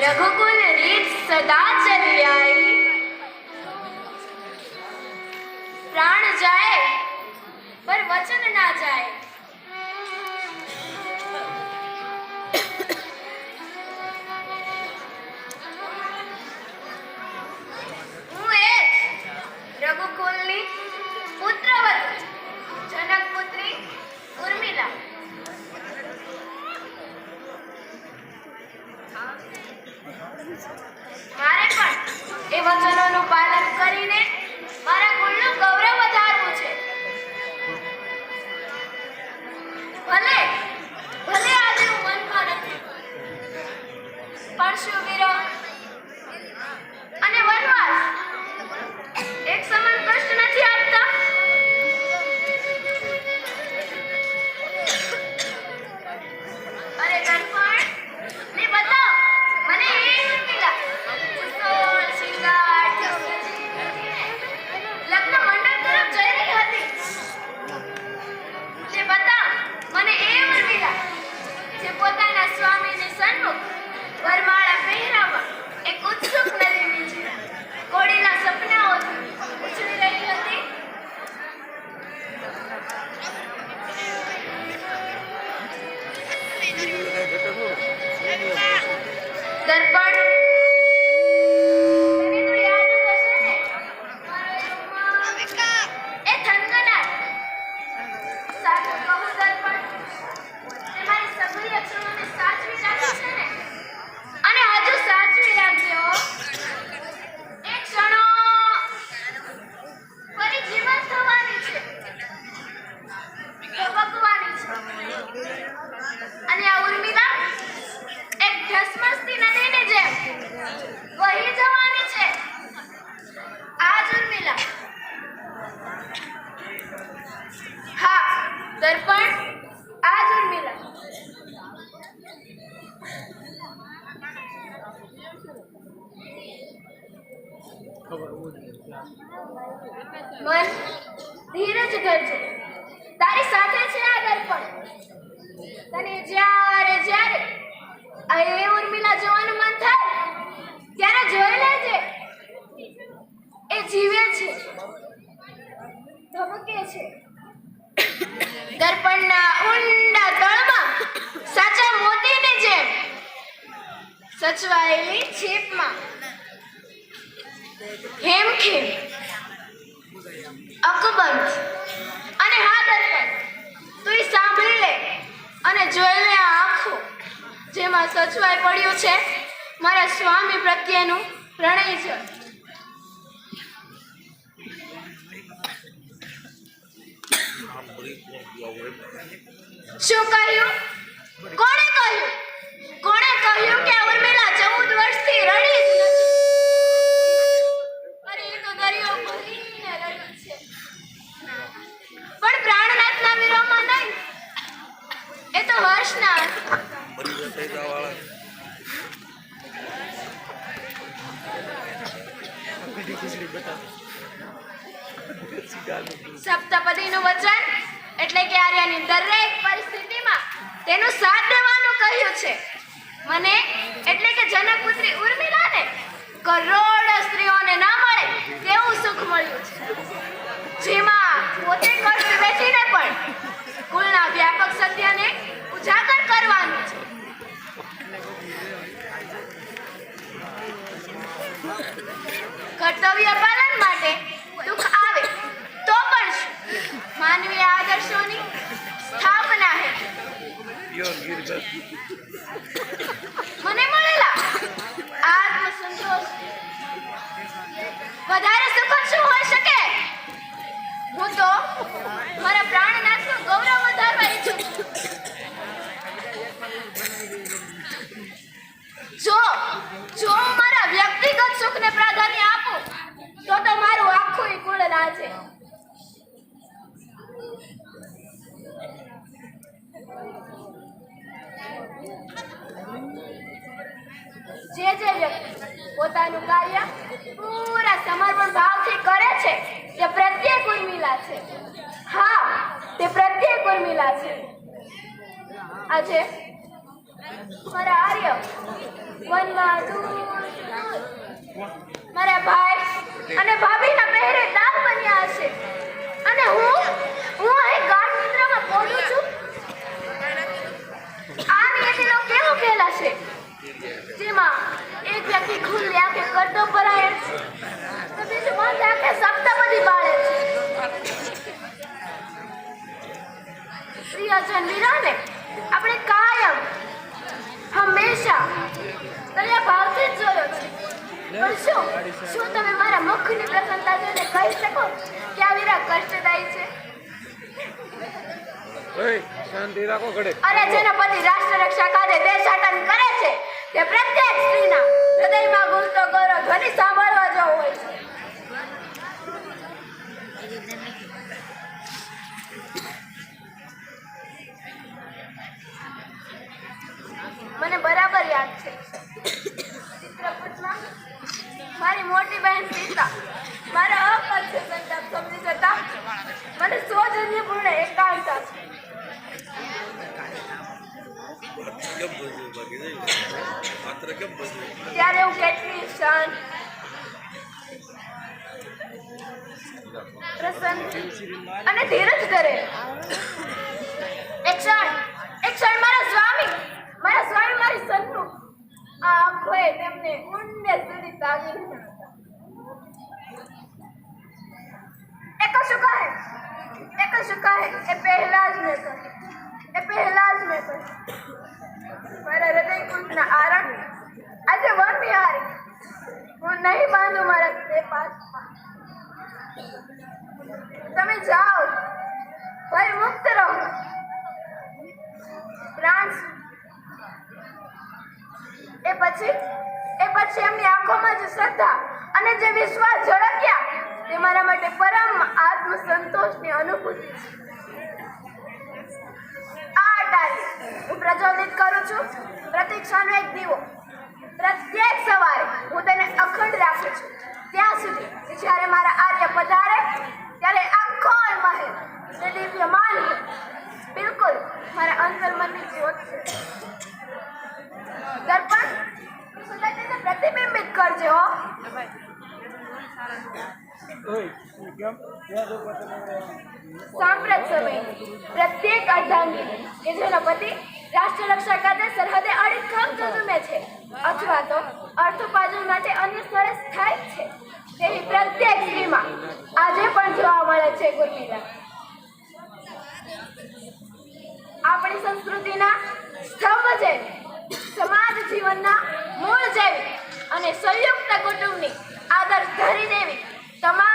रघुकुल रीत सदा चली आई, प्राण जाए पर वचन ना जाए। હું રઘુકુલની પુત્રવતી જનક પુત્રી ઉર્મિલા મારે પણ એ વચનોનું પાલન કરીને મારા કુળનું ગૌરવ વધારવું છે। ભલે ભલે આજે હું મનમાં નથી, પણ શું વિરહ અને વનવાસ એક સમાન કષ્ટ નથી આપતા? અરે દર્પણ ને બતાવ મને એ ઉર્મિલા ઉત્સવ શિંગાર લગ્ન મંડપ તરફ જઈ રહી હતી। તે બતાવ મને એ ઉર્મિલા જે પોતાના સ્વામીની સન્મુખ વરમાળા પહેરાવવા એક ઉત્સુક નદીની છે કોડીના સપનાઓથી ઉછળી રહી હતી। દર્પણ તને તો યાદ જ હશે ને મારો એ થનગનાટ સાચું કહું દર્પણ તે મારી સગળી અક્ષરોને સાચવી રાખી છે ને, અને હજુ સાચવી રાખજો। એ ક્ષણો ફરી જીવંત થવાની છે, ભગવાની છે, અને આ ઉર્મિલા એક ધસમસતી નદીની જેમ વહી જવાની છે। આ જ ઉર્મિલા, હા દર્પણ, આ જ ઉર્મિલા। મન ધીરજ ધરજે, તારી સાથે છે આ દર્પણ। તને જ્યારે જ્યારે એ ઉર્મિલા જોવાનું મન થાય ત્યારે જોઈ લેજે, એ જીવે છે, ધબકે છે। દર્પણના ઊંડા તળમાં સાચા મોતીની જેમ સચવાયેલી છીપમાં હેમખેમ અકબંધ। અને હા દર્પણ, તું સાંભળી લે અને જોઈ લે આ આંખો જેમાં સચવાઈ પડ્યું છે મારા સ્વામી પ્રત્યેનું પ્રણય છે। શું કહ્યું? કોણે કહ્યું? કોણે કહ્યું કે ઉર્મિલા 14 વર્ષથી રડી જ નથી? અરે એ તો દરિયો ભરીને રડી છે, પણ પ્રાણનાથના વિરહમાં નહીં, એ તો હર્ષના સપ્તપદીનું વચન એટલે કે આર્યની દરેક પરિસ્થિતિમાં તેનું સાથ દેવાનું કહ્યું છે। મને એટલે કે જનકપુત્રી ઉર્મિલાને કરોડો સ્ત્રીઓને ના મળે તેવું સુખ મળ્યું છે, જેમાં પોતે કષ્ટ વેઠીને પણ કુળના વ્યાપક સત્યને ઉજાગર કરવાનું છે। કર્તવ્ય પાલન માટે દુઃખ આવે તો પણ માનવીય આદર્શોની સ્થાપના હેઠળ મને મળેલા આત્મસંતોષ વધારે સુખદ શું હોઈ શકે? હું તો મારા પ્રાણનાથનું ગૌરવ વધારવા ઈચ્છું છું। જો હું મારા વ્યક્તિગત સુખને પ્રાધાન્ય આપું તો મારું આખું કુળ લાજે। વ્યક્તિ પોતાનું કાર્ય પૂરા સમર્પણ ભાવથી કરે છે તે પ્રત્યેક ઉર્મિલા છે. હા, તે પ્રત્યેક ઉર્મિલા છે. આજે મારા આર્ય વનમાં દૂર મારા ભાઈ અને ભાભીના પહેરેદાર બન્યા હશે અને હું અહીં ગાઢ નિદ્રામાં પડું છું. આ નિયતિનો કેવો ખેલ હશે જેમાં એક વ્યક્તિ ખુલ્લી આંખે કરતો પરાયણ છે તો બીજું બંધ આંખે સપ્તપદી બાળે છે. પ્રિયજન વિરાને આપણે કાયમ હંમેશા દયા ભાવથી જ જોયો છે. પણ શું તમે મારા મુખની પ્રસન્નતા જોઈને કહી શકો કે આ વીરા કષ્ટદાયી છે? શાંતિ રાખો ઘડે. અરે જેના પતિ રાષ્ટ્ર રક્ષા ખાતે દેશાટન કરે છે તે પ્રત્યેક સ્ત્રીના હૃદયમાં ગુંજતો ગૌરવ ધ્વનિ સાંભળવા જેવો હોય છે. મને બરાબર યાદ છે ચિત્રકૂટમાં મારી મોટી બહેન સીતા મારા અપરિચિત સંતાપ સમજી જતા મને સૌજન્યપૂર્ણ એકાંતતા છે. ત્યારે હું કેટલી શાંત પ્રસન્ન અને ધીરજ કરે. એક ક્ષણ મારા સ્વામી મારી સન્મુખ આ આંખોએ તેમને ઊંડે સુધી તાગી લીધા. એક શું કહે એ પહેલા જ મેં કહ્યું. મારા હૃદયકુંજના આરણ આજે વન વિહારી હું નહીં બાંધું મારા તે પાસમાં. તમે જાઓ ભય મુક્ત રહો. પ્રાણ એ પછી એમની આંખોમાં જે શ્રદ્ધા અને જે વિશ્વાસ ઝળક્યા તે મારા માટે પરમ આત્મસંતોષની અનુભૂતિ છે. આ અટારી હું પ્રજ્વલિત કરું છું પ્રતીક્ષાનો એક દીવો. પ્રત્યેક સવારે હું તેને અખંડ રાખું છું ત્યાં સુધી કે જ્યારે મારા આર્ય પધારે ત્યારે આખો મહેલ તે દિવ્યમાન બિલકુલ મારા અંતર્મનની જ્યોત છે. દર્પણ સુંદરતાને પ્રતિબિંબિત કરજે હો. સાંપ્રત સમય પ્રત્યેક અર્ધાંગી કે જેનો પતિ રાષ્ટ્ર રક્ષા ખાતે સરહદે અડીખમ ઝઝુમે છે અથવા તો અર્થોપાર્જન માટે અન્ય સ્થળે સ્થાયી છે તેવી પ્રત્યેક સ્ત્રીમાં આજે પણ જોવા મળે છે ગુરમીલા. આપણી સંસ્કૃતિના સ્તંભ જેવી, સમાજ જીવનના મૂળ જેવી અને સંયુક્ત કુટુંબની આદર્શ ધરી દેવી તમામ